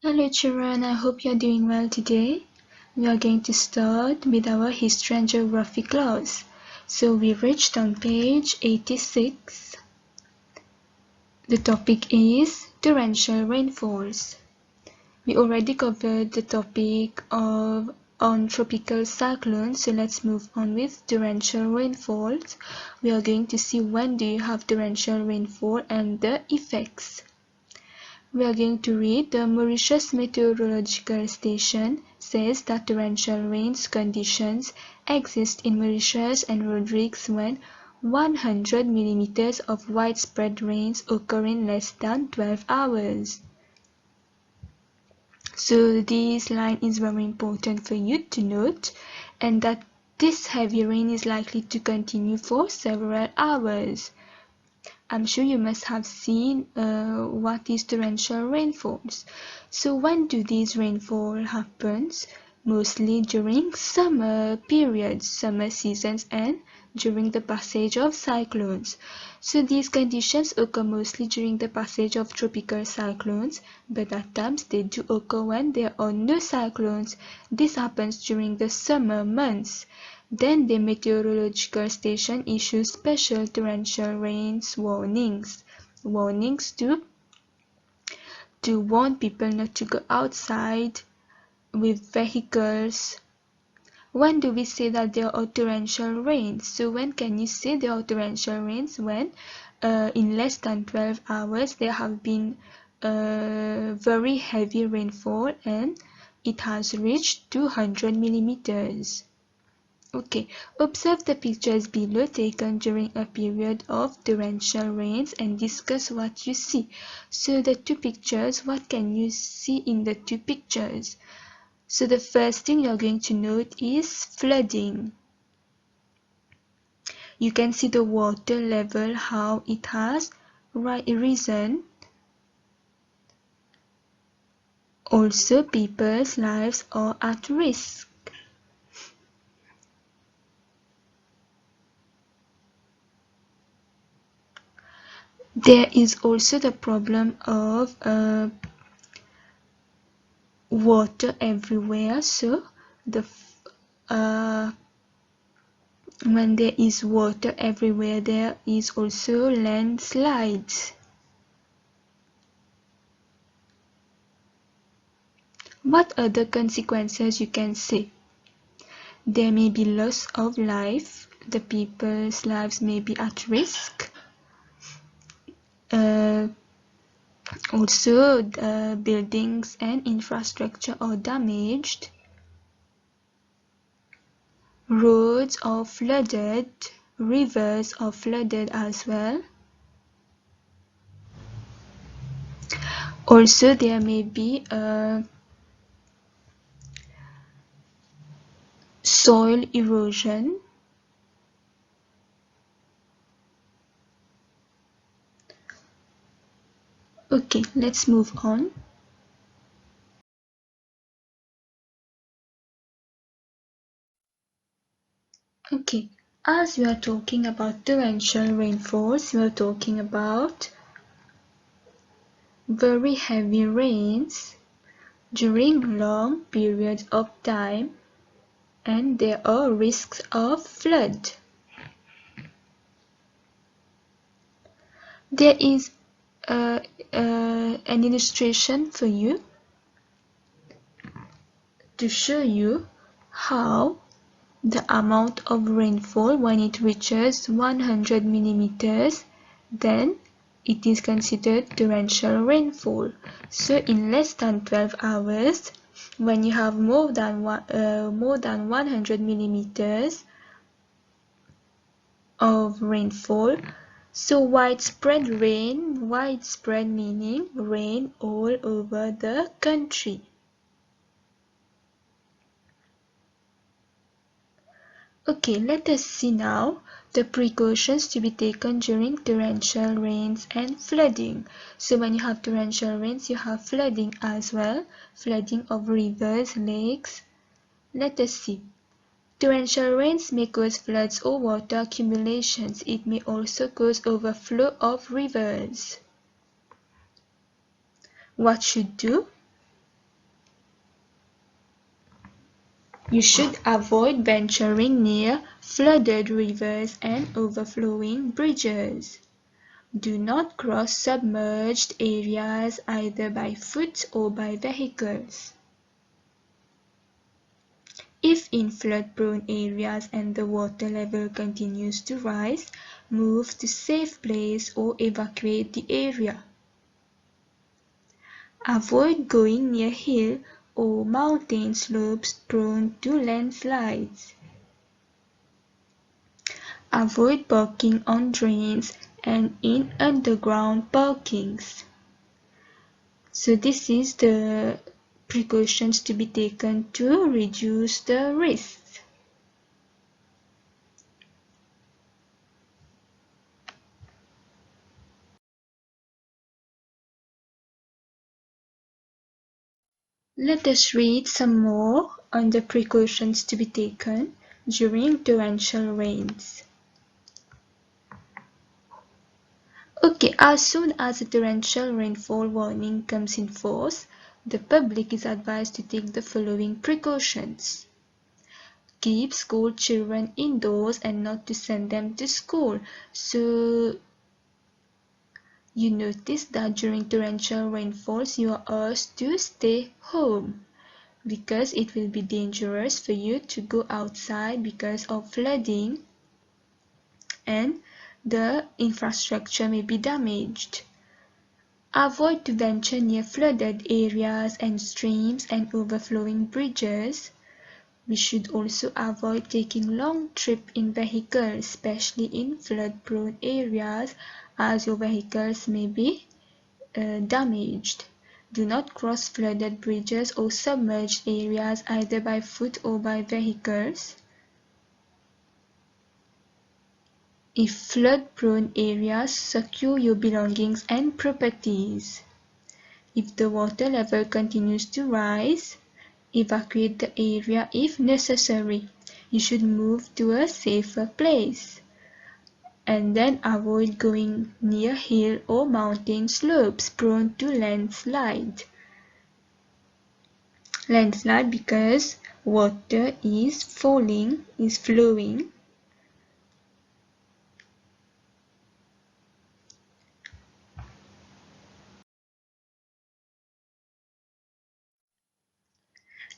Hello children, I hope you are doing well today. We are going to start with our history and geography class. So we reached on page 86. The topic is torrential rainfalls. We already covered the topic on tropical cyclones, so let's move on with torrential rainfalls. We are going to see when do you have torrential rainfall and the effects. We are going to read the Mauritius Meteorological Station says that torrential rains conditions exist in Mauritius and Rodrigues when 100 millimeters of widespread rains occur in less than 12 hours. So this line is very important for you to note, and that this heavy rain is likely to continue for several hours. I'm sure you must have seen what is torrential rainfalls. So when do these rainfall happens? Mostly during summer periods, summer seasons, and during the passage of cyclones. So these conditions occur mostly during the passage of tropical cyclones, but at times they do occur when there are no cyclones. This happens during the summer months. Then the meteorological station issues special torrential rains warnings to warn people not to go outside with vehicles. When do we say that there are torrential rains? So when can you say there are torrential rains? When in less than 12 hours there have been very heavy rainfall and it has reached 200 millimeters. Okay, observe the pictures below taken during a period of torrential rains and discuss what you see. So the two pictures, what can you see in the two pictures? So the first thing you're going to note is flooding. You can see the water level, how it has risen. Also, people's lives are at risk. There is also the problem of water everywhere. So when there is water everywhere, there is also landslides. What other consequences you can say? There may be loss of life. The people's lives may be at risk. Also, buildings and infrastructure are damaged. Roads are flooded. Rivers are flooded as well. Also, there may be soil erosion. Okay, let's move on. Okay, as we are talking about torrential rainfalls, we are talking about very heavy rains during long periods of time, and there are risks of flood. There is an illustration for you to show you how the amount of rainfall, when it reaches 100 millimeters, then it is considered torrential rainfall. So in less than 12 hours, when you have more than 100 millimeters of rainfall, so widespread rain, widespread meaning rain all over the country. Okay, let us see now the precautions to be taken during torrential rains and flooding. So when you have torrential rains, you have flooding as well, flooding of rivers, lakes. Let us see. Torrential rains may cause floods or water accumulations. It may also cause overflow of rivers. What should do? You should avoid venturing near flooded rivers and overflowing bridges. Do not cross submerged areas either by foot or by vehicles. If in flood-prone areas and the water level continues to rise, move to safe place or evacuate the area. Avoid going near hill or mountain slopes prone to landslides. Avoid parking on drains and in underground parkings. So this is the precautions to be taken to reduce the risks. Let us read some more on the precautions to be taken during torrential rains. Okay, as soon as a torrential rainfall warning comes in force, the public is advised to take the following precautions. Keep school children indoors and not to send them to school. So you notice that during torrential rainfalls you are asked to stay home because it will be dangerous for you to go outside because of flooding and the infrastructure may be damaged. Avoid to venture near flooded areas and streams and overflowing bridges. We should also avoid taking long trips in vehicles, especially in flood-prone areas, as your vehicles may be damaged. Do not cross flooded bridges or submerged areas either by foot or by vehicles. If flood-prone areas, secure your belongings and properties. If the water level continues to rise, evacuate the area if necessary. You should move to a safer place. And then avoid going near hill or mountain slopes prone to landslide. Landslide because water is flowing.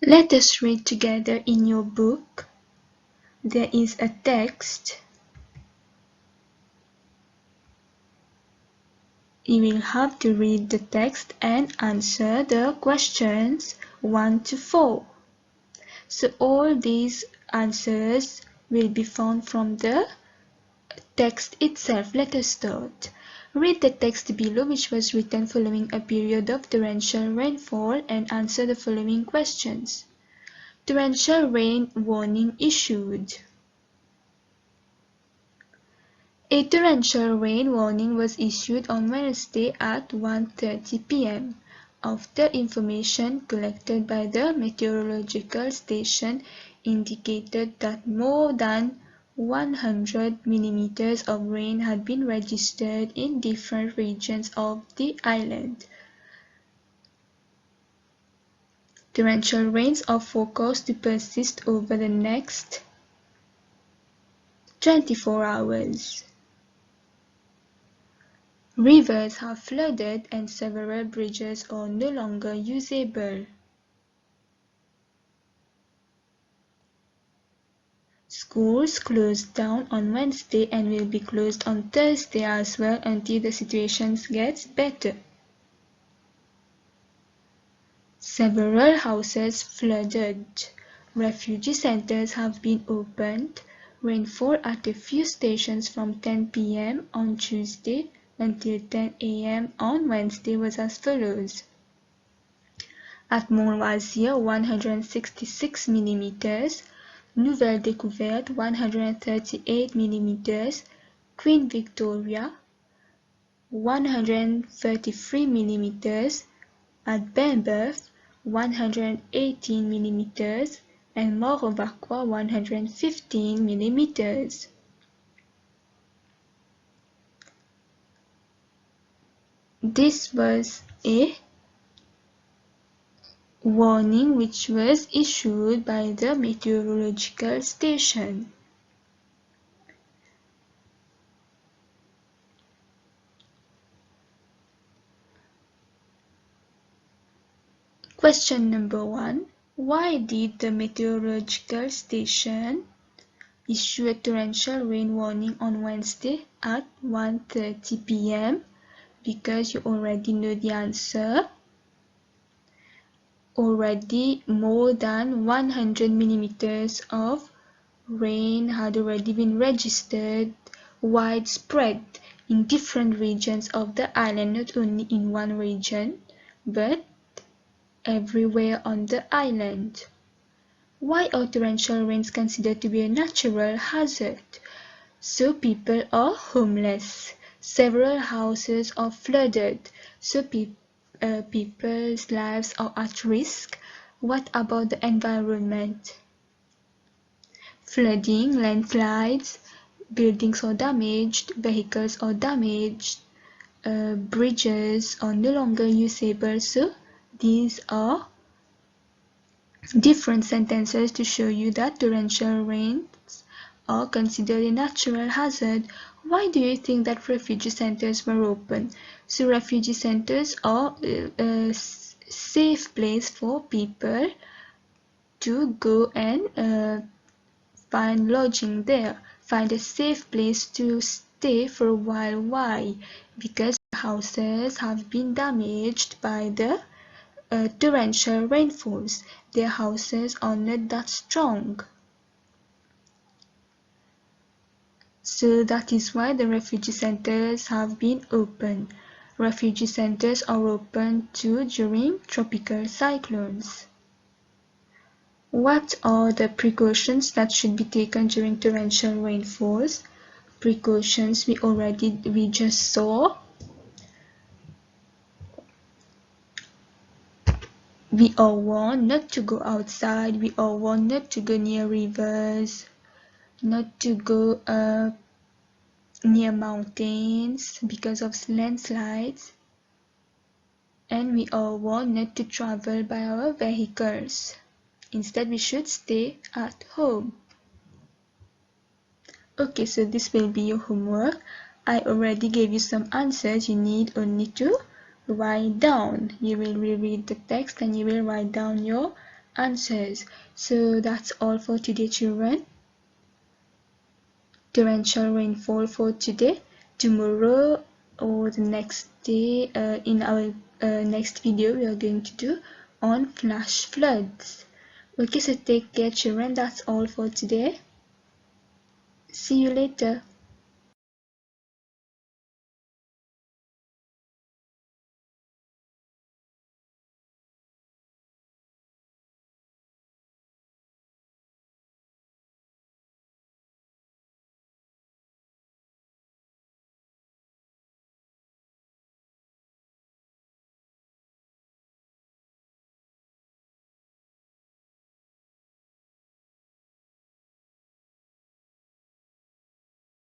Let us read together in your book. There is a text. You will have to read the text and answer the questions 1 to 4. So all these answers will be found from the text itself. Let us start. Read the text below, which was written following a period of torrential rainfall, and answer the following questions. Torrential rain warning issued. A torrential rain warning was issued on Wednesday at 1:30 p.m. after information collected by the meteorological station indicated that more than 100 millimeters of rain had been registered in different regions of the island. Torrential rains are forecast to persist over the next 24 hours. Rivers have flooded and several bridges are no longer usable. Schools closed down on Wednesday and will be closed on Thursday as well until the situation gets better. Several houses flooded. Refugee centers have been opened. Rainfall at a few stations from 10 p.m. on Tuesday until 10 a.m. on Wednesday was as follows. At Mont-Loisir, 166 mm, Nouvelle Découverte, 138 mm, Queen Victoria, 133 mm, at Bainbeuf, 118 mm, and Mort-au-Vauquois, 115 mm. This was a warning which was issued by the meteorological station. Question number 1. Why did the meteorological station issue a torrential rain warning on Wednesday at 1:30 p.m.? Because you already know the answer. Already more than 100 millimeters of rain had already been registered widespread in different regions of the island, not only in one region, but everywhere on the island. Why are torrential rains considered to be a natural hazard? So people are homeless. Several houses are flooded. So people's lives are at risk. What about the environment? Flooding, landslides, buildings are damaged, vehicles are damaged, bridges are no longer usable. So these are different sentences to show you that torrential rains are considered a natural hazard. Why do you think that refugee centers were open? So refugee centers are a safe place for people to go and find lodging there, find a safe place to stay for a while. Why? Because houses have been damaged by the torrential rainfalls. Their houses are not that strong. So that is why the refugee centers have been open. Refugee centers are open too during tropical cyclones. What are the precautions that should be taken during torrential rainfalls? Precautions we just saw. We are warned not to go outside. We are warned not to go near rivers, not to go near mountains because of landslides, and we are warned not to travel by our vehicles. Instead, we should stay at home. Okay, so this will be your homework. I already gave you some answers. You need only to write down. You will reread the text and you will write down your answers. So that's all for today, children. Torrential rainfall for today. Tomorrow or the next day, in our next video, we are going to do on flash floods. Okay, so take care, children. That's all for today. See you later.